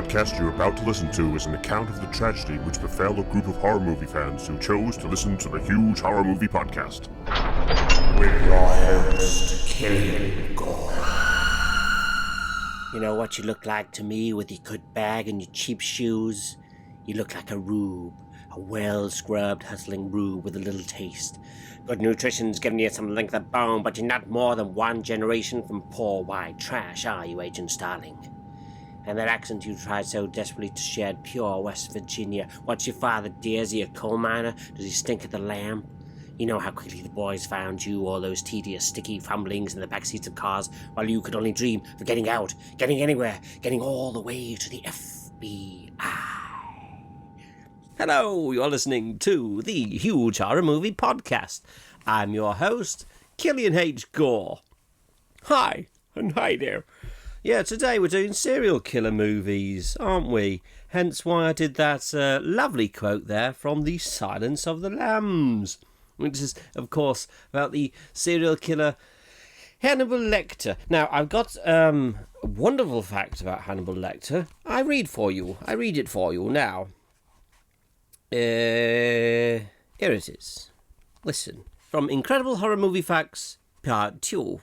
podcast you're about to listen to is an account of the tragedy which befell a group of horror movie fans who chose to listen to the Huge Horror Movie Podcast. With your host, Killian Gore. You know what you look like to me with your good bag and your cheap shoes? You look like a rube. A well-scrubbed, hustling rube with a little taste. Good nutrition's giving you some length of bone, but you're not more than one generation from poor white trash, are you, Agent Starling? And that accent you tried so desperately to shed, pure West Virginia. What's your father, dear? Is he a coal miner? Does he stink at the lamp? You know how quickly the boys found you, all those tedious, sticky fumblings in the backseats of cars, while you could only dream of getting out, getting anywhere, getting all the way to the FBI. Hello, you're listening to the Huge Horror Movie Podcast. I'm your host, Killian H. Gore. Hi, and hi there. Yeah, today we're doing serial killer movies, aren't we? Hence why I did that lovely quote there from The Silence of the Lambs, which is, of course, about the serial killer Hannibal Lecter. Now, I've got a wonderful fact about Hannibal Lecter. I read it for you now. Here it is. Listen. From Incredible Horror Movie Facts, Part 2.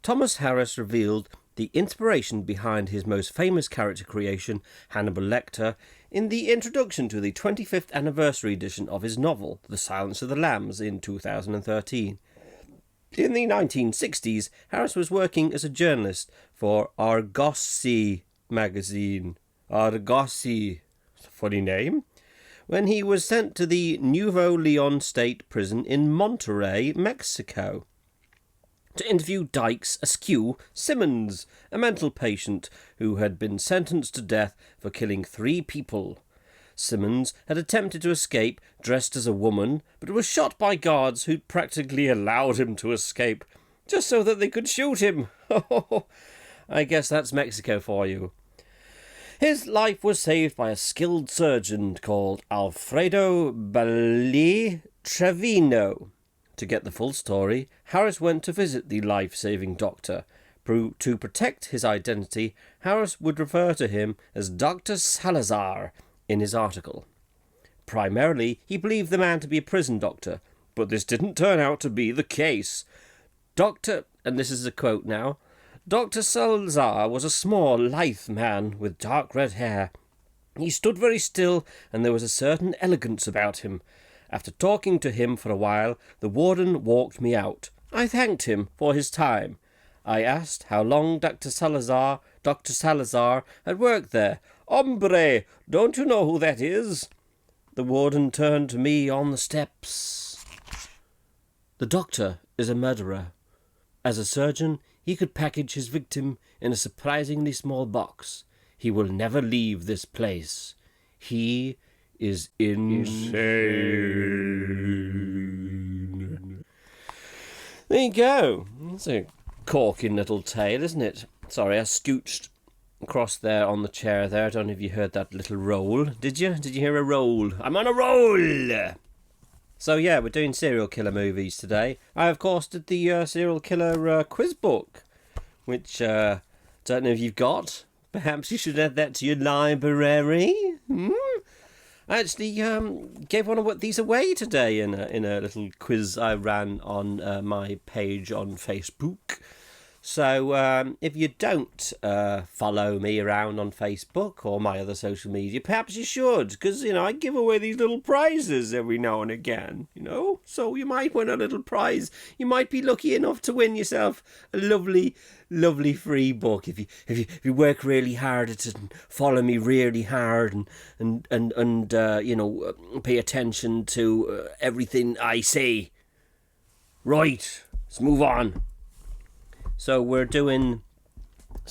Thomas Harris revealed the inspiration behind his most famous character creation, Hannibal Lecter, in the introduction to the 25th anniversary edition of his novel, The Silence of the Lambs, in 2013. In the 1960s, Harris was working as a journalist for Argosy magazine. Argosy. It's a funny name. When he was sent to the Nuevo Leon State Prison in Monterrey, Mexico, to interview Dykes Askew Simmons, a mental patient who had been sentenced to death for killing 3 people. Simmons had attempted to escape dressed as a woman, but was shot by guards who practically allowed him to escape, just so that they could shoot him. I guess that's Mexico for you. His life was saved by a skilled surgeon called Alfredo Balli Trevino. To get the full story, Harris went to visit the life-saving doctor. To protect his identity, Harris would refer to him as Dr. Salazar in his article. Primarily, he believed the man to be a prison doctor, but this didn't turn out to be the case. And this is a quote now, Dr. Salazar was a small, lithe man with dark red hair. He stood very still, and there was a certain elegance about him. After talking to him for a while, the warden walked me out. I thanked him for his time. I asked how long Dr. Salazar had worked there. Hombre, don't you know who that is? The warden turned to me on the steps. The doctor is a murderer. As a surgeon, he could package his victim in a surprisingly small box. He will never leave this place. He is insane. There you go. That's a corking little tale, isn't it? Sorry, I scooched across there on the chair there. I don't know if you heard that little roll. Did you? Did you hear a roll? I'm on a roll! So yeah, we're doing serial killer movies today. I, of course, did the serial killer quiz book, which don't know if you've got. Perhaps you should add that to your library. I actually gave one of these away today in a little quiz I ran on my page on Facebook. So if you don't follow me around on Facebook or my other social media, perhaps you should, because, I give away these little prizes every now and again, So you might win a little prize. You might be lucky enough to win yourself a lovely, lovely free book if you work really hard at it and follow me really hard and pay attention to everything I say. Right, let's move on. So we're doing,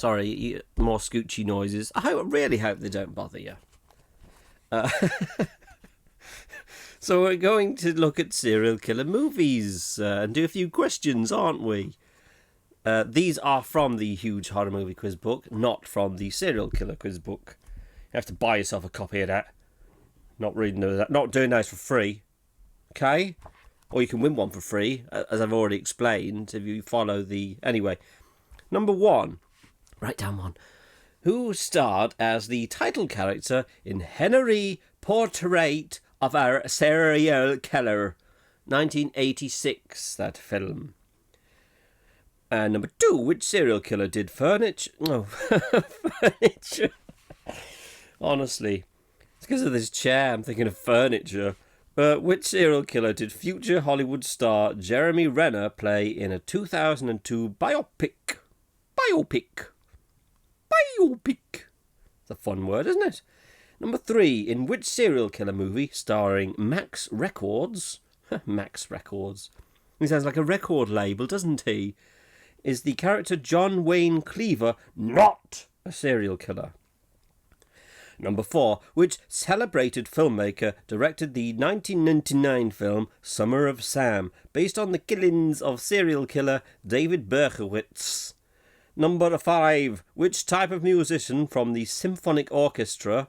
more scoochy noises. I really hope they don't bother you. So we're going to look at serial killer movies and do a few questions, aren't we? These are from the Huge Horror Movie Quiz Book, not from the Serial Killer Quiz Book. You have to buy yourself a copy of that. Not doing those for free. Okay? Or you can win one for free, as I've already explained, if you follow the... Anyway, number 1. Write down one. who starred as the title character in Henry Portrait of a Serial Killer, 1986, that film. And number 2, which serial killer did furniture? Honestly, it's because of this chair I'm thinking of furniture. Which serial killer did future Hollywood star Jeremy Renner play in a 2002 biopic? Biopic. It's a fun word, isn't it? Number 3, in which serial killer movie starring Max Records? Max Records. He sounds like a record label, doesn't he? Is the character John Wayne Cleaver not a serial killer? Number 4, which celebrated filmmaker directed the 1999 film Summer of Sam, based on the killings of serial killer David Berkowitz? Number 5, which type of musician from the symphonic orchestra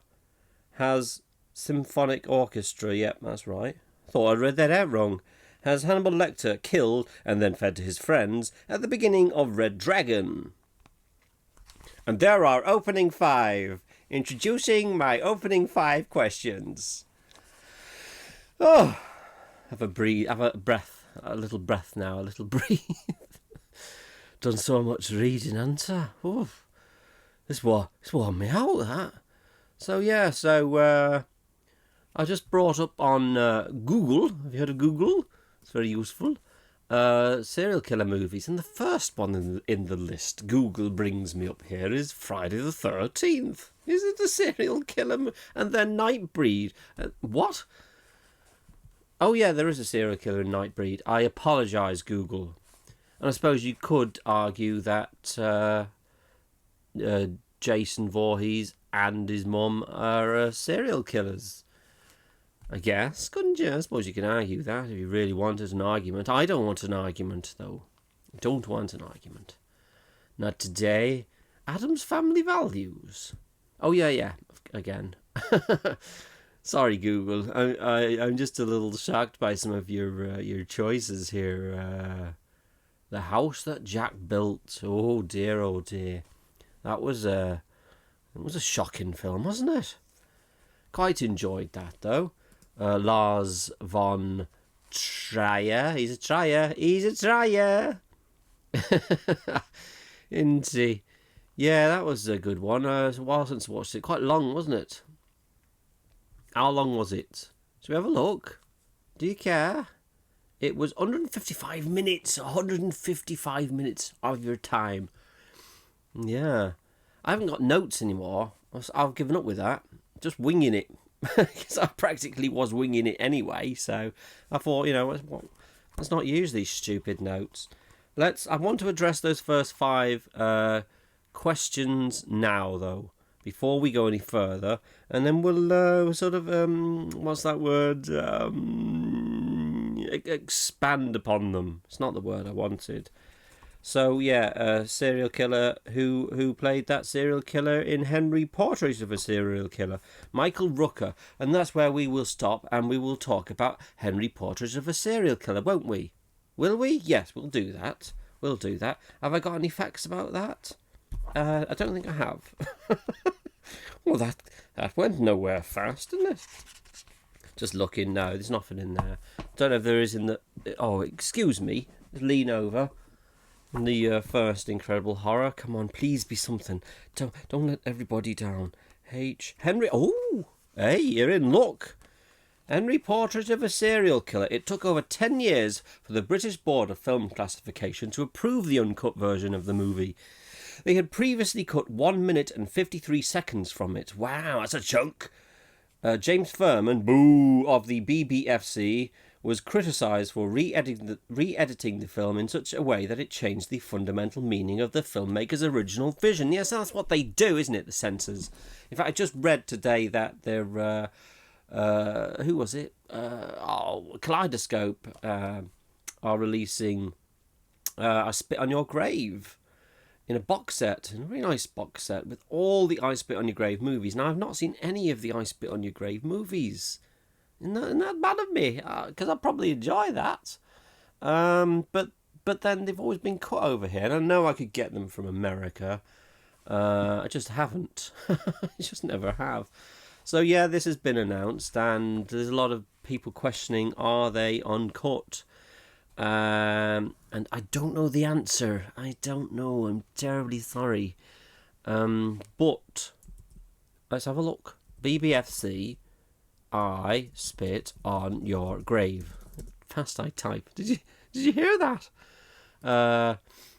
has... Symphonic orchestra, yep, that's right. Thought I read that out wrong. Has Hannibal Lecter killed and then fed to his friends at the beginning of Red Dragon? And there are opening 5. Introducing my opening 5 questions. Oh, have a breath, a little breath now, a little breathe. Done so much reading, haven't I? Oh, it's worn me out, that. So I just brought up on Google. Have you heard of Google? It's very useful. Serial killer movies, and the first one in the list Google brings me up here is Friday the 13th. Is it a serial killer? And then Nightbreed. What? Oh yeah, there is a serial killer in Nightbreed. I apologise, Google. And I suppose you could argue that Jason Voorhees and his mum are serial killers. I guess, couldn't you? I suppose you can argue that if you really wanted an argument. I don't want an argument, though. I don't want an argument. Not today. Adam's Family Values. Oh, yeah, again. Sorry, Google. I'm just a little shocked by some of your choices here. The House That Jack Built. Oh, dear, oh, dear. It was a shocking film, wasn't it? Quite enjoyed that, though. Lars von Trier. He's a Trier. Isn't he? Yeah, that was a good one. It's a while since I watched it. Quite long, wasn't it? How long was it? Shall we have a look? Do you care? It was 155 minutes. 155 minutes of your time. Yeah. I haven't got notes anymore. I've given up with that. Just winging it. Because I practically was winging it anyway, so I thought, let's not use these stupid notes. I want to address those first 5 questions now, though, before we go any further, and then we'll sort of, what's that word? Expand upon them. It's not the word I wanted. So serial killer who played that serial killer in Henry Portrait of a Serial Killer, Michael Rooker, and that's where we will stop, and we will talk about Henry Portrait of a Serial Killer, won't we? Will we? Yes, we'll do that. Have I got any facts about that? I don't think I have. Well, that went nowhere fast, didn't it? Just looking now. There's nothing in there. Don't know if there is in the... Oh, excuse me. Lean over. The first Incredible Horror. Come on, please be something. Don't let everybody down. Henry. Oh, hey, you're in luck. Henry Portrait of a Serial Killer. It took over 10 years for the British Board of Film Classification to approve the uncut version of the movie. They had previously cut 1 minute and 53 seconds from it. Wow, that's a chunk. James Furman, boo, of the BBFC, was criticised for re-editing the film in such a way that it changed the fundamental meaning of the filmmaker's original vision. Yes, that's what they do, isn't it, the censors? In fact, I just read today that they're... who was it? Kaleidoscope are releasing I Spit on Your Grave in a box set, in a very nice box set, with all the I Spit on Your Grave movies. Now, I've not seen any of the I Spit on Your Grave movies. Isn't that bad of me? Because I probably enjoy that. But then they've always been cut over here, and I know I could get them from America. I just haven't. I just never have. So yeah, this has been announced, and there's a lot of people questioning, are they uncut? And I don't know the answer. I don't know. I'm terribly sorry. But let's have a look. BBFC, I spit on your grave. Fast I type. Did you hear that?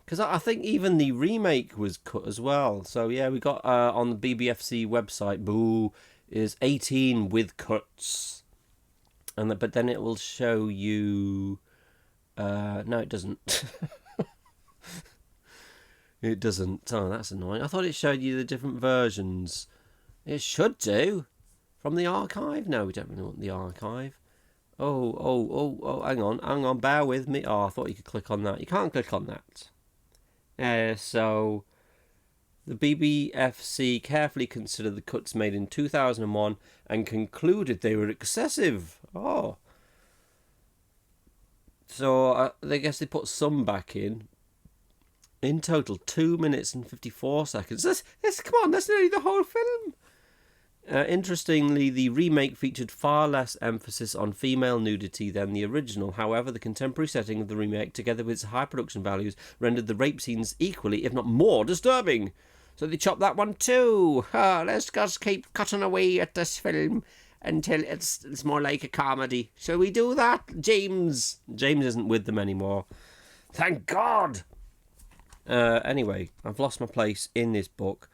Because I think even the remake was cut as well. So yeah, we got on the BBFC website, boo, is 18 with cuts, but then it will show you. No, it doesn't. It doesn't. Oh, that's annoying. I thought it showed you the different versions. It should do. From the archive? No, we don't really want the archive. Oh, hang on, bear with me. Oh, I thought you could click on that. You can't click on that. So, the BBFC carefully considered the cuts made in 2001 and concluded they were excessive. Oh. So, I guess they put some back in. In total, 2 minutes and 54 seconds. Come on, that's nearly the whole film. Interestingly, the remake featured far less emphasis on female nudity than the original. However, the contemporary setting of the remake, together with its high production values, rendered the rape scenes equally, if not more, disturbing. So they chopped that one too. Let's just keep cutting away at this film until it's more like a comedy. Shall we do that, James? James isn't with them anymore. Thank God. Anyway, I've lost my place in this book.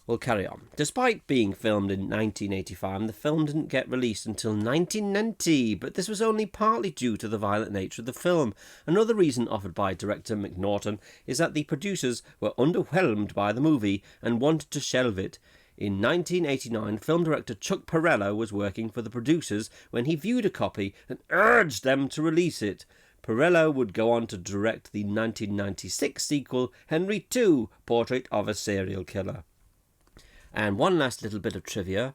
We'll carry on. Despite being filmed in 1985, the film didn't get released until 1990, but this was only partly due to the violent nature of the film. Another reason offered by director McNaughton is that the producers were underwhelmed by the movie and wanted to shelve it. In 1989, film director Chuck Perrello was working for the producers when he viewed a copy and urged them to release it. Perrello would go on to direct the 1996 sequel, Henry II, Portrait of a Serial Killer. And one last little bit of trivia.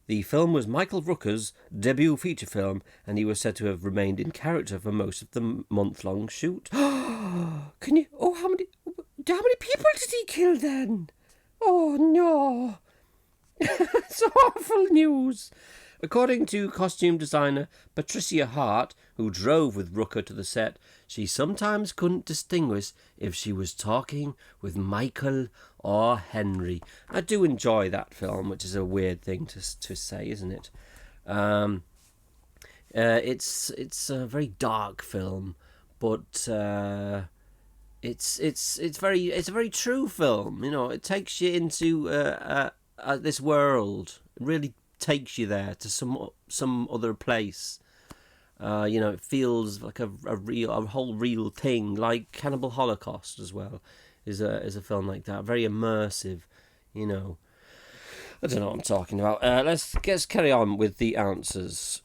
The film was Michael Rooker's debut feature film, and he was said to have remained in character for most of the month-long shoot. Can you... Oh, how many people did he kill then? Oh, no. It's awful news. According to costume designer Patricia Hart, who drove with Rooker to the set, she sometimes couldn't distinguish if she was talking with Michael or Henry. I do enjoy that film, which is a weird thing to say, isn't it? It's a very dark film, but it's a very true film. You know, it takes you into this world. It really takes you there to some other place. It feels like a whole real thing, like Cannibal Holocaust as well is a film like that, very immersive. I don't know what I'm talking about. Let's carry on with the answers.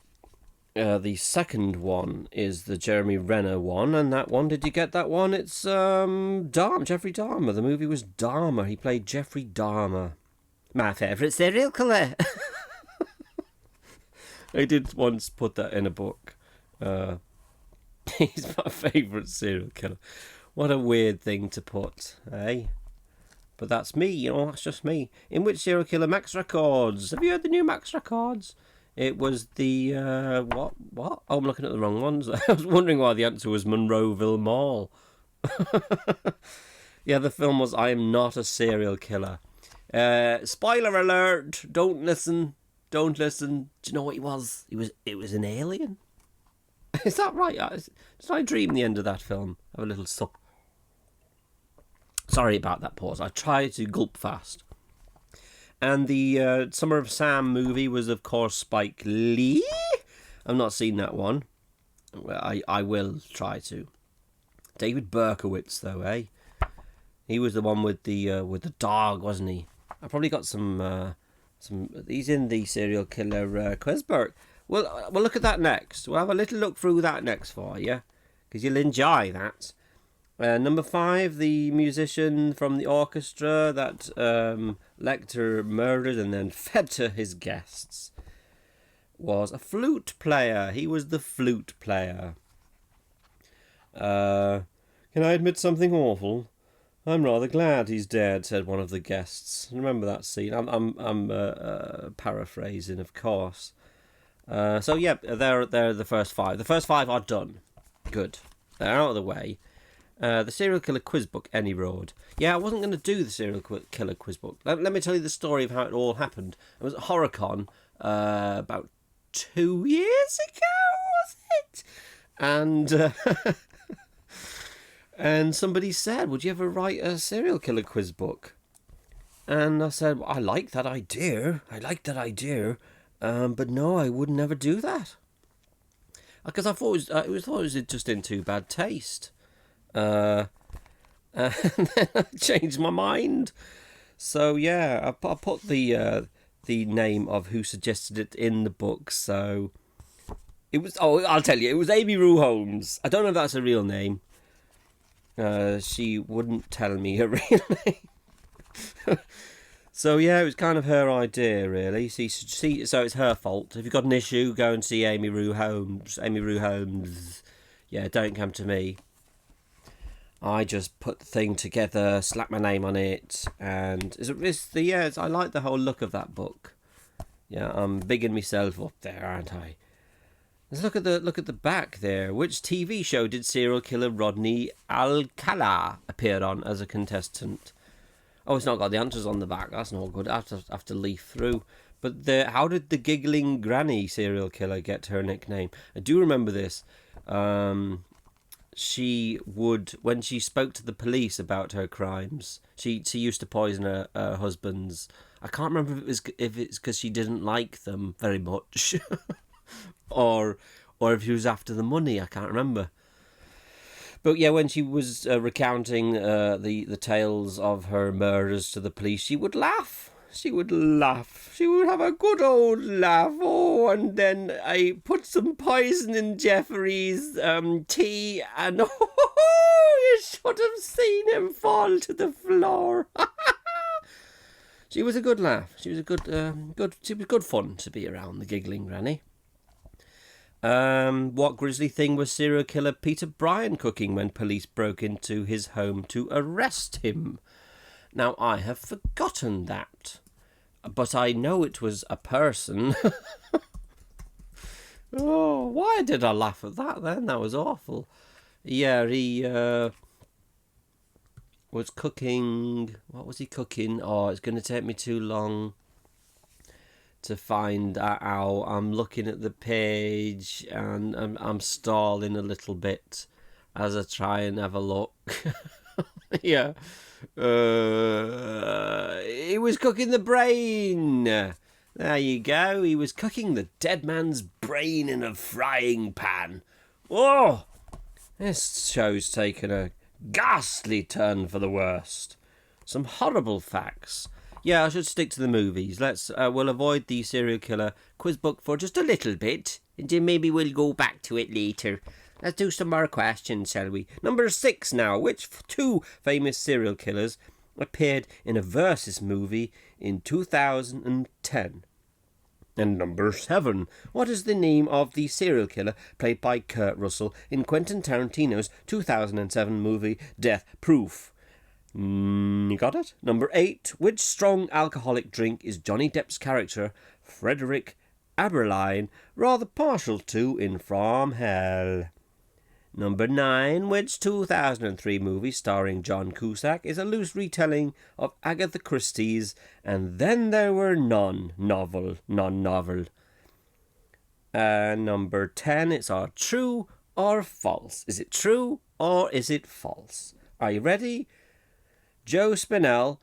The second one is the Jeremy Renner one, and that one, did you get that one? It's Jeffrey Dahmer. The movie was Dahmer. He played Jeffrey Dahmer, my favourite serial killer. I did once put that in a book. He's my favourite serial killer. What a weird thing to put, eh? But that's me, that's just me. In which serial killer Max Records? Have you heard the new Max Records? It was the, what? Oh, I'm looking at the wrong ones. I was wondering why the answer was Monroeville Mall. Yeah, the film was I Am Not a Serial Killer. Spoiler alert, don't listen. Do you know what he was? It was an alien. Is that right? Did I dream the end of that film? Have a little sup. Sorry about that pause. I tried to gulp fast. And the Summer of Sam movie was, of course, Spike Lee. I've not seen that one. Well, I will try to. David Berkowitz, though, eh? He was the one with the dog, wasn't he? I probably got some. He's in the serial killer Quizberg. We'll look at that next. We'll have a little look through that next for you, because you'll enjoy that. Number 5, the musician from the orchestra that Lecter murdered and then fed to his guests was a flute player. He was the flute player. Can I admit something awful? I'm rather glad he's dead," said one of the guests. Remember that scene? I'm paraphrasing, of course. So yeah, they're the first five. The first five are done. Good. They're out of the way. The serial killer quiz book, Any Road. Yeah, I wasn't going to do the serial killer quiz book. Let me tell you the story of how it all happened. It was at HorrorCon about 2 years ago, was it? And and somebody said, "Would you ever write a serial killer quiz book?" And I said, well, I like that idea. But no, I would never do that. Because I thought it was just in too bad taste. And then I changed my mind. So yeah, I put the name of who suggested it in the book. So it was. Oh, I'll tell you, it was Amy Rue Holmes. I don't know if that's a real name. She wouldn't tell me her real name. So yeah, it was kind of her idea, really. So it's her fault. If you've got an issue, go and see Amy Rue Holmes. Amy Rue Holmes. Yeah, don't come to me. I just put the thing together, slapped my name on it, and I like the whole look of that book. Yeah, I'm bigging myself up there, aren't I? Let's look at the back there. Which TV show did serial killer Rodney Alcala appear on as a contestant? Oh, it's not got the answers on the back. That's not good. I have to leaf through. But how did the giggling granny serial killer get her nickname? I do remember this. She would, when she spoke to the police about her crimes, she used to poison her husbands. I can't remember if it's because she didn't like them very much, or if she was after the money. I can't remember. But yeah, when she was recounting the tales of her murders to the police, she would laugh. She would have a good old laugh. Oh, and then I put some poison in Jeffrey's tea, and you should have seen him fall to the floor. She was a good laugh. She was good fun to be around, the giggling granny. What grisly thing was serial killer Peter Bryan cooking when police broke into his home to arrest him? Now, I have forgotten that, but I know it was a person. Oh, why did I laugh at that then? That was awful. Yeah, he was cooking. What was he cooking? Oh, it's going to take me too long to find out. I'm looking at the page and I'm stalling a little bit as I try and have a look. Yeah. He was cooking the brain. There you go. He was cooking the dead man's brain in a frying pan. Oh, this show's taken a ghastly turn for the worst. Some horrible facts. Yeah, I should stick to the movies. We'll avoid the serial killer quiz book for just a little bit, and then maybe we'll go back to it later. Let's do some more questions, shall we? Number 6 now. Which two famous serial killers appeared in a Versus movie in 2010? And number 7. What is the name of the serial killer played by Kurt Russell in Quentin Tarantino's 2007 movie Death Proof? You got it? Number 8. Which strong alcoholic drink is Johnny Depp's character, Frederick Aberline, rather partial to in From Hell? Number 9. Which 2003 movie starring John Cusack is a loose retelling of Agatha Christie's And Then There Were None novel? Number 10. It's our true or false. Is it true or is it false? Are you ready? Joe Spinell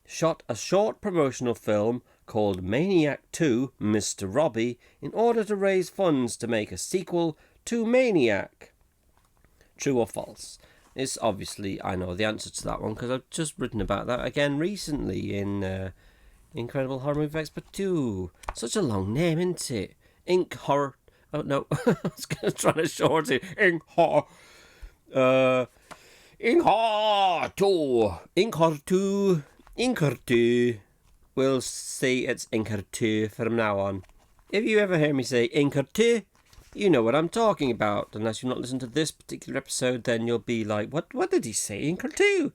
shot a short promotional film called Maniac 2, Mr. Robbie, in order to raise funds to make a sequel to Maniac. True or false? It's obviously, I know the answer to that one because I've just written about that again recently in Incredible Horror Movie Facts Part 2. Such a long name, isn't it? Ink Horror. Oh no, I was going to try to short it. Ink Horror. Ink Horror 2. Inker 2. We'll say it's Inker 2 from now on. If you ever hear me say Inker 2, you know what I'm talking about. Unless you've not listened to this particular episode, then you'll be like, what did he say, Inker 2?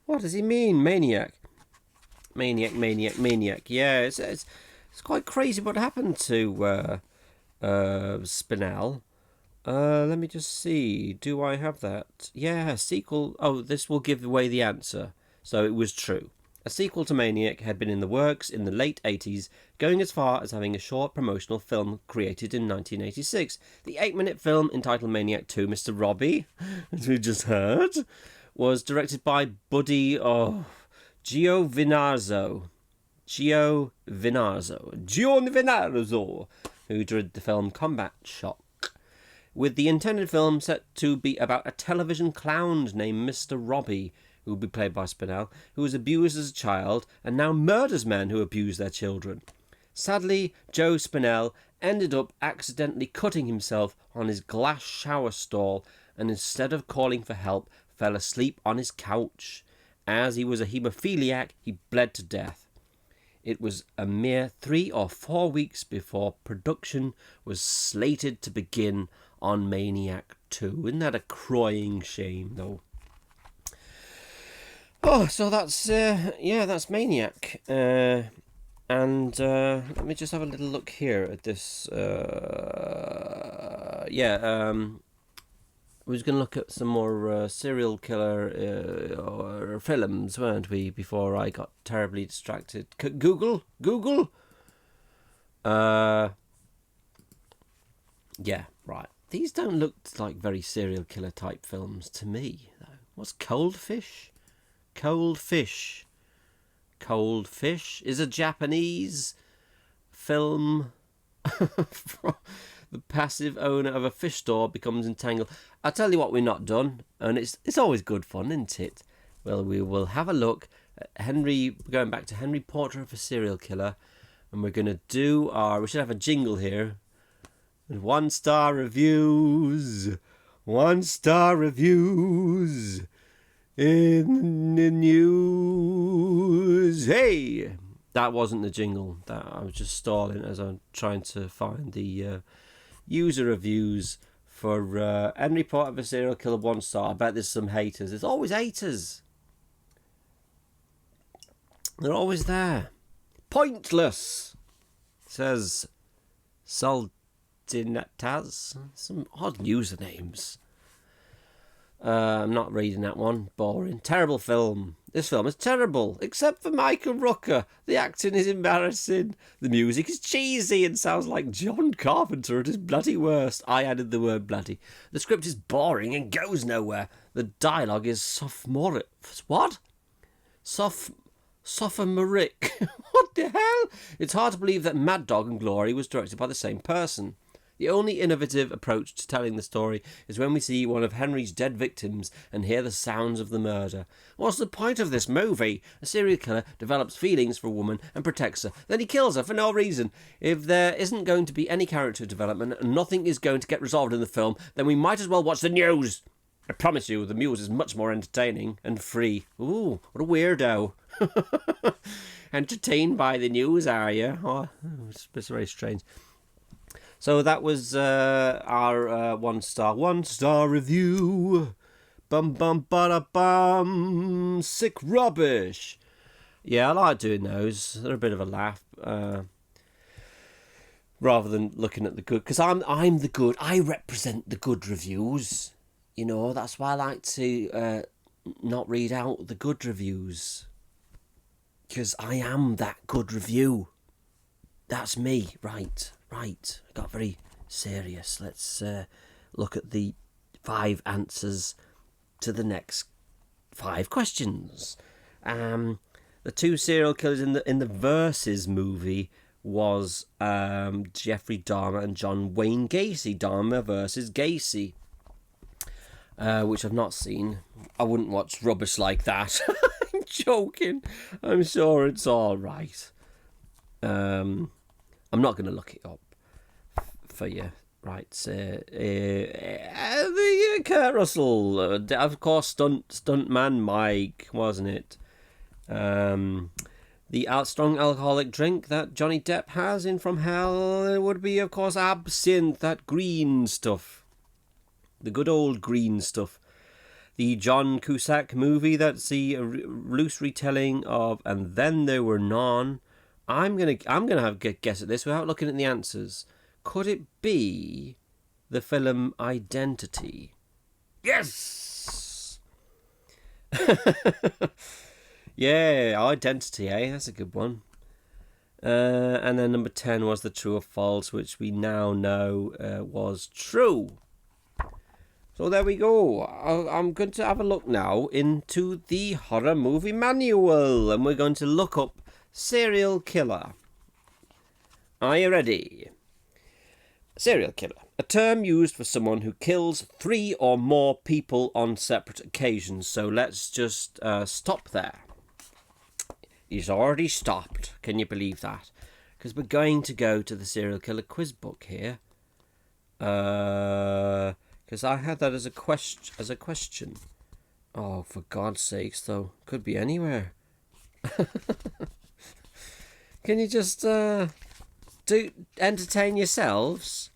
What does he mean, maniac? Maniac. Yeah, it's quite crazy what happened to Spinell. Let me just see. Do I have that? Yeah, sequel. Oh, this will give away the answer. So it was true. A sequel to Maniac had been in the works in the late 80s, going as far as having a short promotional film created in 1986. The 8-minute film entitled Maniac 2, Mr. Robbie, as we just heard, was directed by Buddy Giovinazzo, who directed the film Combat Shock, with the intended film set to be about a television clown named Mr. Robbie, who would be played by Spinell, who was abused as a child and now murders men who abuse their children. Sadly, Joe Spinell ended up accidentally cutting himself on his glass shower stall and instead of calling for help, fell asleep on his couch. As he was a haemophiliac, he bled to death. It was a mere 3 or 4 weeks before production was slated to begin on Maniac 2. Isn't that a crying shame, though? Oh, so that's Maniac. And let me just have a little look here at this. We was going to look at some more serial killer or films, weren't we, before I got terribly distracted. Google? Yeah, right. These don't look like very serial killer type films to me, though. What's Coldfish? Coldfish is a Japanese film. The passive owner of a fish store becomes entangled. I'll tell you what we're not done, and it's always good fun, isn't it? Well, we will have a look at going back to Henry Portrait of a Serial Killer, and we're going to do we should have a jingle here. 1-star reviews. 1-star reviews. In the news. Hey! That wasn't the jingle. I was just stalling as I'm trying to find the user reviews for Henry Portrait of a Serial Killer 1-star. I bet there's some haters. There's always haters. They're always there. Pointless, says Saldinataz. Some odd usernames. I'm not reading that one. Boring. Terrible film. This film is terrible, except for Michael Rooker. The acting is embarrassing. The music is cheesy and sounds like John Carpenter at his bloody worst. I added the word bloody. The script is boring and goes nowhere. The dialogue is sophomoric. What? Sophomoric. What the hell? It's hard to believe that Mad Dog and Glory was directed by the same person. The only innovative approach to telling the story is when we see one of Henry's dead victims and hear the sounds of the murder. What's the point of this movie? A serial killer develops feelings for a woman and protects her. Then he kills her for no reason. If there isn't going to be any character development and nothing is going to get resolved in the film, then we might as well watch the news. I promise you, the news is much more entertaining and free. Ooh, what a weirdo. Entertained by the news, are you? Oh, it's very strange. So that was our 1-star review. Bum bum bada bum. Sick rubbish. Yeah, I like doing those. They're a bit of a laugh. Rather than looking at the good, because I'm the good. I represent the good reviews. You know, that's why I like to not read out the good reviews, because I am that good review. That's me, right. I got very serious. Let's look at the 5 answers to the next 5 questions. The 2 serial killers in the Versus movie was Jeffrey Dahmer and John Wayne Gacy. Dahmer versus Gacy, which I've not seen. I wouldn't watch rubbish like that. I'm joking. I'm sure it's all right. I'm not going to look it up for you. Right, the Kurt Russell, of course, stuntman Mike, wasn't it? The strong alcoholic drink that Johnny Depp has in From Hell would be, of course, absinthe, that green stuff. The good old green stuff. the John Cusack movie that's the loose retelling of And Then There Were None. I'm gonna have a guess at this without looking at the answers. Could it be the film Identity? Yes! Yeah, Identity, eh? That's a good one. And then number 10 was the True or False, which we now know was true. So there we go. I'm going to have a look now into the horror movie manual, and we're going to look up serial killer. Are you ready? Serial killer. A term used for someone who kills 3 or more people on separate occasions. So let's just stop there. He's already stopped. Can you believe that? Because we're going to go to the serial killer quiz book here. Because I had that as a question. Oh, for God's sakes, though. Could be anywhere. Can you just entertain yourselves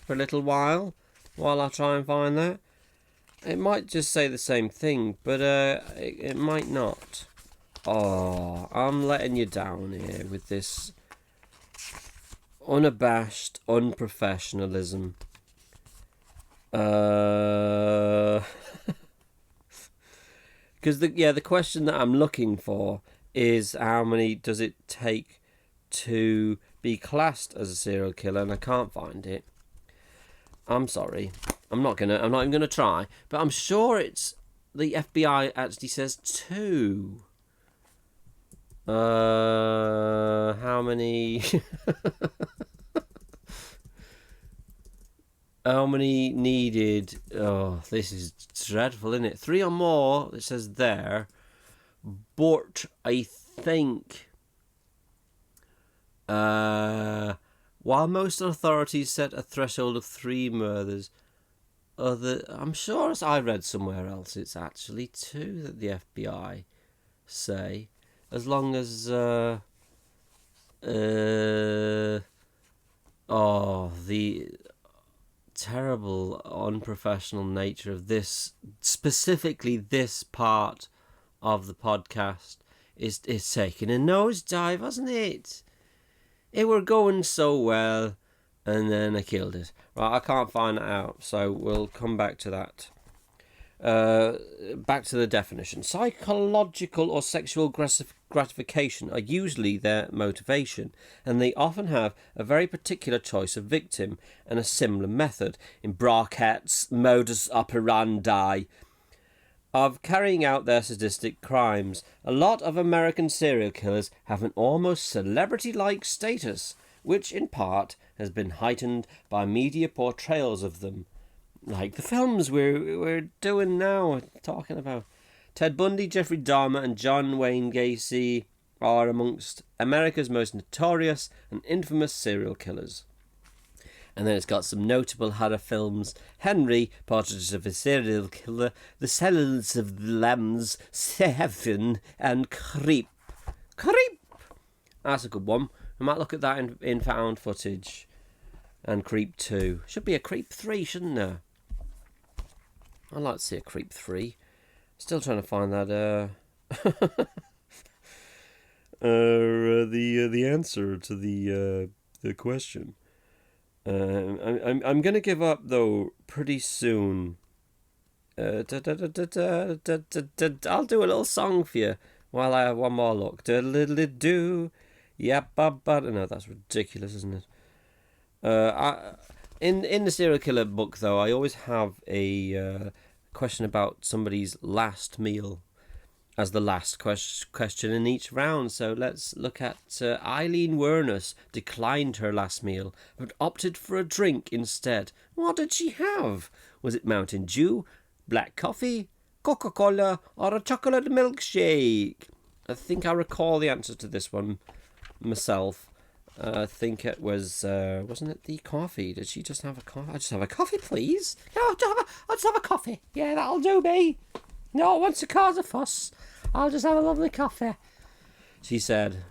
for a little while I try and find that? It might just say the same thing, but it might not. Oh, I'm letting you down here with this unabashed unprofessionalism. Because the question that I'm looking for is how many does it take to be classed as a serial killer, and I can't find it. I'm sorry. I'm not even gonna try, but I'm sure it's the FBI actually says 2. How many? How many needed? Oh, this is dreadful, isn't it? 3 or more, it says there. But I think, while most authorities set a threshold of 3 murders, I'm sure as I read somewhere else, it's actually 2 that the FBI say. As long as, the terrible, unprofessional nature of this, specifically this part of the podcast, is taking a nosedive, hasn't it? It were going so well, and then I killed it. Right, I can't find that out, so we'll come back to that. Back to the definition. Psychological or sexual gratification are usually their motivation, and they often have a very particular choice of victim and a similar method, in brackets, modus operandi, of carrying out their sadistic crimes. A lot of American serial killers have an almost celebrity-like status, which in part has been heightened by media portrayals of them. Like the films we're doing now, talking about. Ted Bundy, Jeffrey Dahmer and John Wayne Gacy are amongst America's most notorious and infamous serial killers. And then it's got some notable horror films. Henry, Portrait of a Serial Killer, The Cells of the Lambs, Seven, and Creep. Creep! That's a good one. We might look at that in found footage. And Creep 2. Should be a Creep 3, shouldn't there? I'd like to see a Creep 3. Still trying to find that the answer to the question. I'm gonna give up though pretty soon. I'll do a little song for you while I have one more look. Do. Yep, no, that's ridiculous, isn't it? In the serial killer book, though, I always have a question about somebody's last meal as the last question in each round. So let's look at Eileen Wernus declined her last meal, but opted for a drink instead. What did she have? Was it Mountain Dew, black coffee, Coca-Cola, or a chocolate milkshake? I think I recall the answer to this one myself. I think it was, wasn't it the coffee? Did she just have a coffee? I'll just have a coffee, please. No, I'll just have a coffee. Yeah, that'll do me. No one wants to cause a fuss. I'll just have a lovely coffee, she said.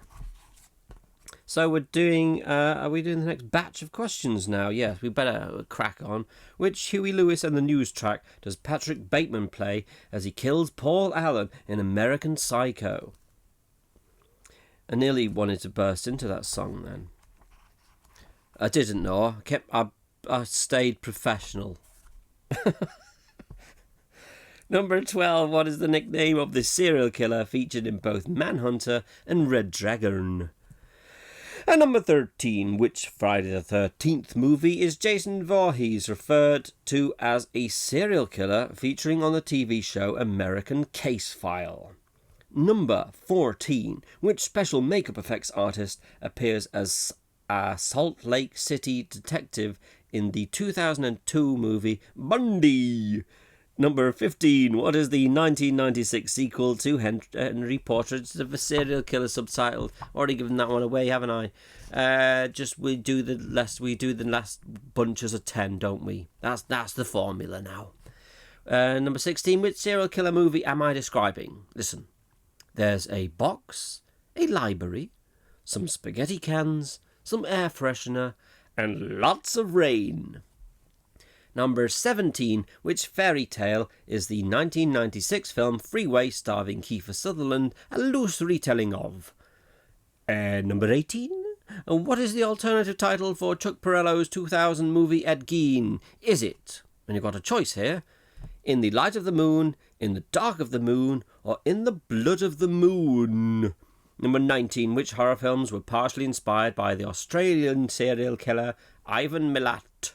So we're doing, are we doing the next batch of questions now? Yes, we better crack on. Which Huey Lewis and the News track does Patrick Bateman play as he kills Paul Allen in American Psycho? I nearly wanted to burst into that song then. I didn't know. I stayed professional. Number 12. What is the nickname of the serial killer featured in both Manhunter and Red Dragon? And number 13. Which Friday the 13th movie is Jason Voorhees referred to as a serial killer featuring on the TV show American Case File? Number 14. Which special makeup effects artist appears as a Salt Lake City detective in the 2002 movie Bundy? Number 15. What is the 1996 sequel to Henry Portraits of a Serial Killer subtitled? Already given that one away, haven't I? We do the last bunches of 10, don't we? That's the formula now. Number 16. Which serial killer movie am I describing? Listen. There's a box, a library, some spaghetti cans, some air freshener, and lots of rain. Number 17. Which fairy tale is the 1996 film Freeway starring Kiefer Sutherland a loose retelling of? Number 18. What is the alternative title for Chuck Perrello's 2000 movie Ed Gein? Is it, and you've got a choice here, In the Light of the Moon, In the Dark of the Moon, or In the Blood of the Moon? Number 19. Which horror films were partially inspired by the Australian serial killer Ivan Milat?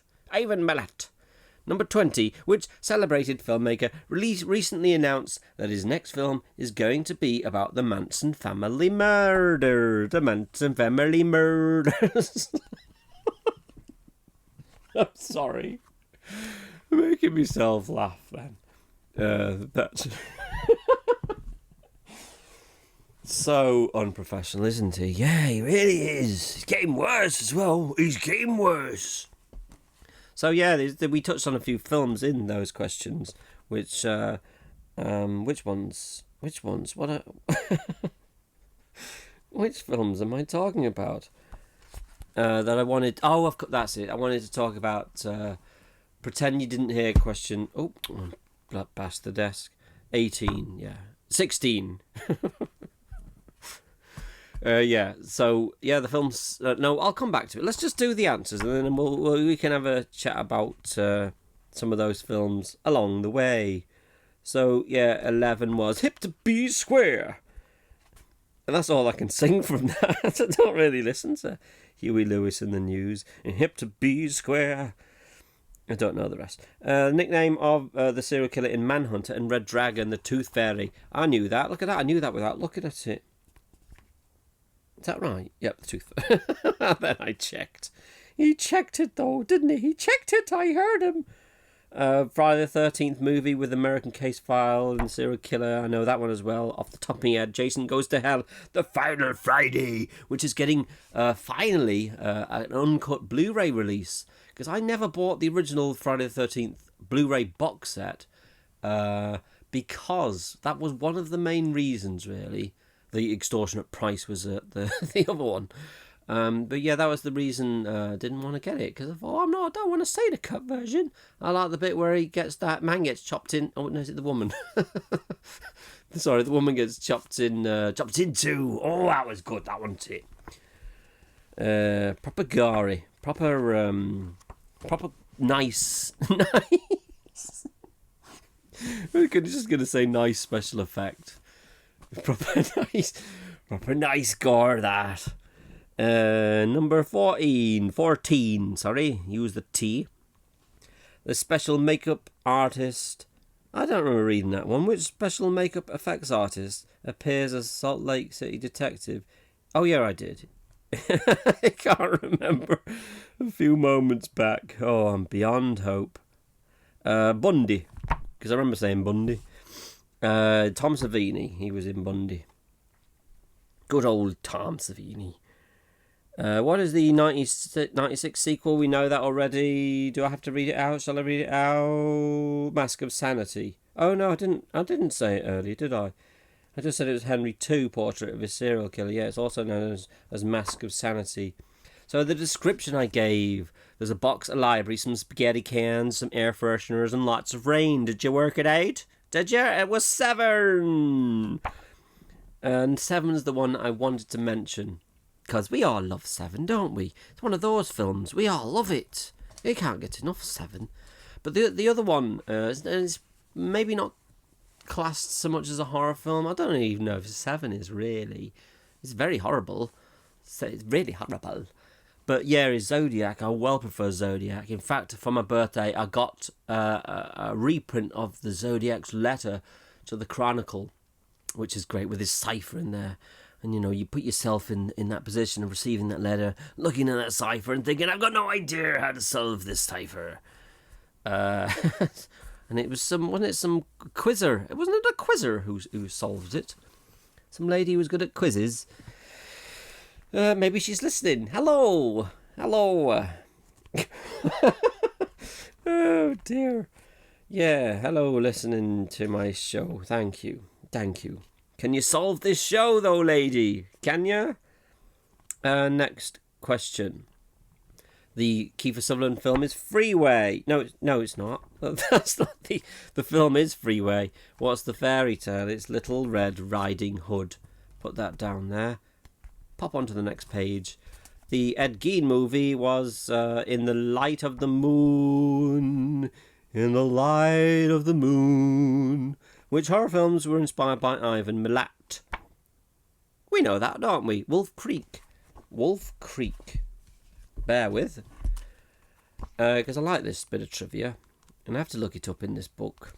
Number 20. Which celebrated filmmaker recently announced that his next film is going to be about the Manson family murder? The Manson family murders. I'm sorry. I'm making myself laugh, then. That's so unprofessional, isn't he? Yeah, he really is. He's getting worse as well. He's getting worse. So yeah, we touched on a few films in those questions. Which ones? What? Which films am I talking about? That I wanted. Oh, that's it. I wanted to talk about. Pretend you didn't hear question. Oh, past the desk. 18. Yeah, 16. Yeah, so, yeah, the film's... no, I'll come back to it. Let's just do the answers, and then we can have a chat about some of those films along the way. So, yeah, 11 was Hip to Be Square. And that's all I can sing from that. I don't really listen to Huey Lewis in the News. And Hip to Be Square. I don't know the rest. Nickname of the serial killer in Manhunter and Red Dragon, the Tooth Fairy. I knew that. Look at that. I knew that without looking at it. Is that right? Yep, the tooth. Then I checked. He checked it though, didn't he? He checked it. I heard him. Friday the 13th movie with American Case File and serial killer. I know that one as well. Off the top of my head, Jason Goes to Hell, The Final Friday, which is getting finally an uncut Blu-ray release. Because I never bought the original Friday the 13th Blu-ray box set because that was one of the main reasons, really. The extortionate price was the other one. But yeah, that was the reason I didn't want to get it. Because I thought, I don't want to see the cut version. I like the bit where that man gets chopped in. Oh, no, is it the woman? Sorry, the woman gets chopped into. Oh, that was good. That wasn't it. Proper gory. Proper nice. Nice. We're just going to say nice special effect. Proper nice gore, that. Number 14, sorry, use the T. The special makeup artist. I don't remember reading that one. Which special makeup effects artist appears as Salt Lake City detective? Oh yeah, I did. I can't remember. A few moments back. Oh, I'm beyond hope. Bundy, because I remember saying Bundy. Tom Savini, he was in Bundy. Good old Tom Savini. What is the 96 sequel? We know that already. Do I have to read it out? Shall I read it out? Mask of Sanity. Oh no, I didn't say it earlier, did I? I just said it was Henry II, Portrait of a Serial Killer. Yeah, it's also known as Mask of Sanity. So the description I gave, there's a box, a library, some spaghetti cans, some air fresheners, and lots of rain. Did you work it out? Did you? It was 7! And 7's the one I wanted to mention. Because we all love 7, don't we? It's one of those films. We all love it. You can't get enough 7. But the other one is maybe not classed so much as a horror film. I don't even know if 7 is really. It's very horrible. It's really horrible. But yeah, is Zodiac. I well prefer Zodiac. In fact, for my birthday, I got a reprint of the Zodiac's letter to the Chronicle, which is great, with his cipher in there. And, you know, you put yourself in that position of receiving that letter, looking at that cipher and thinking, I've got no idea how to solve this cipher. And it was some quizzer. Wasn't it a quizzer who solved it? Some lady who was good at quizzes. Maybe she's listening. Hello. Oh, dear. Yeah, hello, listening to my show. Thank you. Can you solve this show, though, lady? Can you? Next question. The Kiefer Sutherland film is Freeway. No, it's not. That's not the film is Freeway. What's the fairy tale? It's Little Red Riding Hood. Put that down there. Pop onto the next page. The Ed Gein movie was In the Light of the Moon. In the Light of the Moon. Which horror films were inspired by Ivan Milat? We know that, don't we? Wolf Creek. Bear with. Because I like this bit of trivia. And I have to look it up in this book.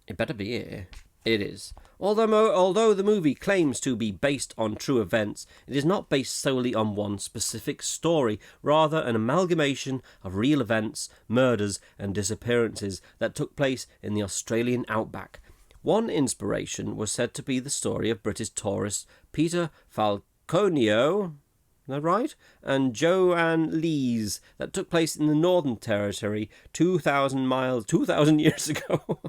It better be here. It is. Although the movie claims to be based on true events, it is not based solely on one specific story, rather an amalgamation of real events, murders and disappearances that took place in the Australian outback. One inspiration was said to be the story of British tourist Peter Falconio, is that right? And Joanne Lees, that took place in the Northern Territory 2,000 years ago.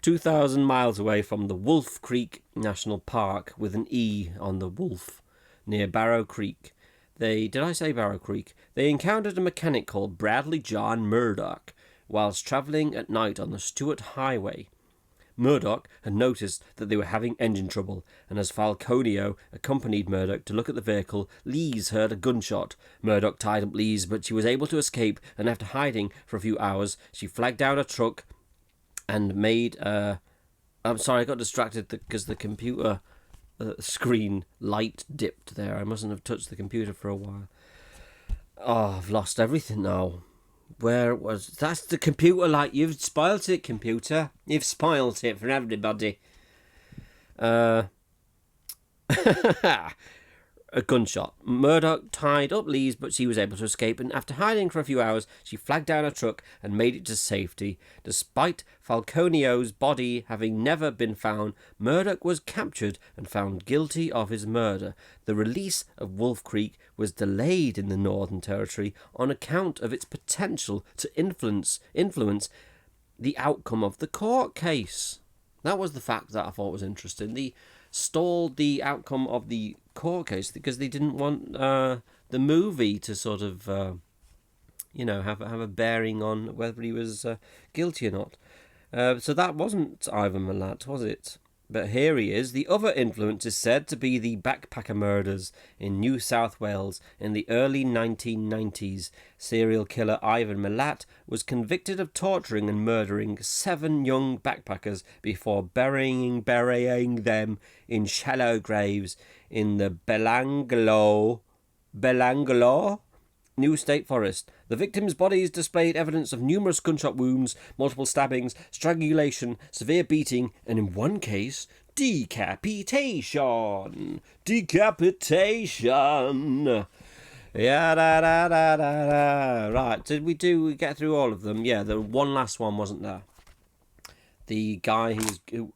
2,000 miles away from the Wolf Creek National Park, with an E on the Wolf, near Barrow Creek. Did I say Barrow Creek? They encountered a mechanic called Bradley John Murdoch whilst travelling at night on the Stuart Highway. Murdoch had noticed that they were having engine trouble, and as Falconio accompanied Murdoch to look at the vehicle, Lees heard a gunshot. Murdoch tied up Lees, but she was able to escape, and after hiding for a few hours, she flagged down a truck and made I'm sorry, I got distracted because the computer screen light dipped there. I mustn't have touched the computer for a while. Oh, I've lost everything now. Where it was? That's the computer light. You've spoilt it, computer. You've spoilt it for everybody. A gunshot. Murdoch tied up Lees, but she was able to escape, and after hiding for a few hours, she flagged down a truck and made it to safety. Despite Falconio's body having never been found, Murdoch was captured and found guilty of his murder. The release of Wolf Creek was delayed in the Northern Territory on account of its potential to influence the outcome of the court case. That was the fact that I thought was interesting. They stalled the outcome of the court case because they didn't want the movie to sort of, have a bearing on whether he was guilty or not. So that wasn't Ivan Milat, was it? But here he is. The other influence is said to be the backpacker murders in New South Wales in the early 1990s. Serial killer Ivan Milat was convicted of torturing and murdering 7 young backpackers before burying them in shallow graves in the Belanglo New State Forest. The victims' bodies displayed evidence of numerous gunshot wounds, multiple stabbings, strangulation, severe beating, and in one case, decapitation. Yeah, da da da da da. Right, did we get through all of them? Yeah, the one last one wasn't there. The guy who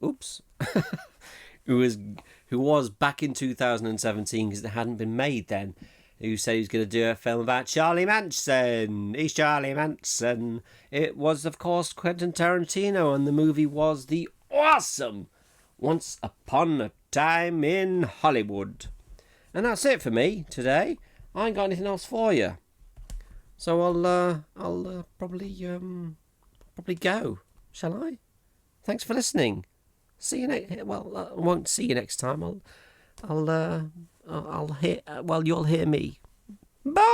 was back in 2017 because it hadn't been made then, who said he was going to do a film about Charlie Manson. He's Charlie Manson. It was, of course, Quentin Tarantino, and the movie was the awesome Once Upon a time in Hollywood. And that's it for me today. I ain't got anything else for you. So I'll probably go, shall I? Thanks for listening. See you next. Well, I won't see you next time. I'll hear. Well, you'll hear me. Bye.